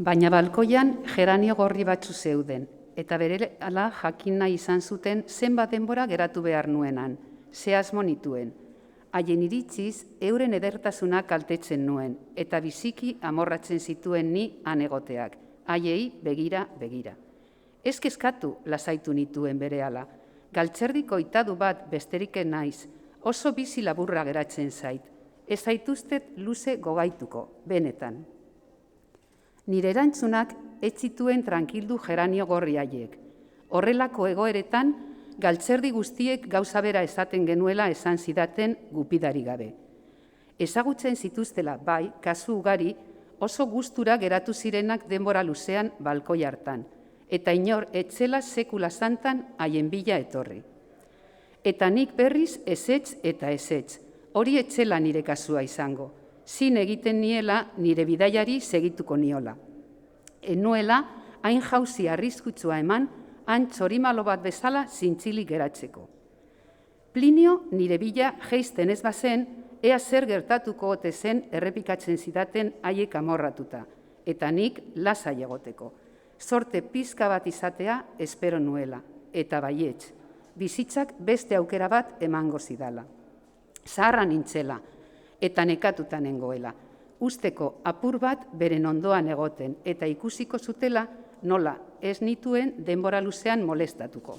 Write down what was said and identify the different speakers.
Speaker 1: Baina balkoian geranio gorri batzu zeuden, eta berehala jakin nahi izan zuten zenbat denbora geratu behar nuenan, ze asmo nituen. Haien iritziz, euren edertasuna kaltetzen nuen, eta biziki amorratzen zituen ni han egoteak, haiei begira. Ez kezkatu lasaitu nituen berehala, galtzerdiko itadu bat besterik naiz, oso bizi laburra geratzen zait, ez zaituztet luze gogaituko, benetan. Nire erantzunak ez zituen trankildu geranio gorri haiek. Horrelako egoeretan, galtzerdi guztiek gauza bera esaten genuela esan zidaten gupidari gabe. Ezagutzen zituztela bai, kasu ugari, oso gustura geratu zirenak denbora luzean balkoi hartan, eta inor etzela sekula santan haien bila etorri. Eta nik berriz ezetz eta ezetz, hori etzela nire kasua izango, zin egiten niela nire bidaiari segituko niola. Enuela, hain jauzi arriskutsua eman, han txorimalo bat bezala zintzilik geratzeko. Plinio nire bila jeisten ez bazen, ea zer gertatuko ote zen errepikatzen zidaten haiek amorratuta, eta nik lasai egoteko. Sorte pizka bat izatea espero nuela, eta baietz, bizitzak beste aukera bat emango zidala. Zaharra nintzela, eta nekatuta nengoela, usteko apur bat beren ondoan egoten, eta ikusiko zutela nola ez nituen denbora luzean molestatuko.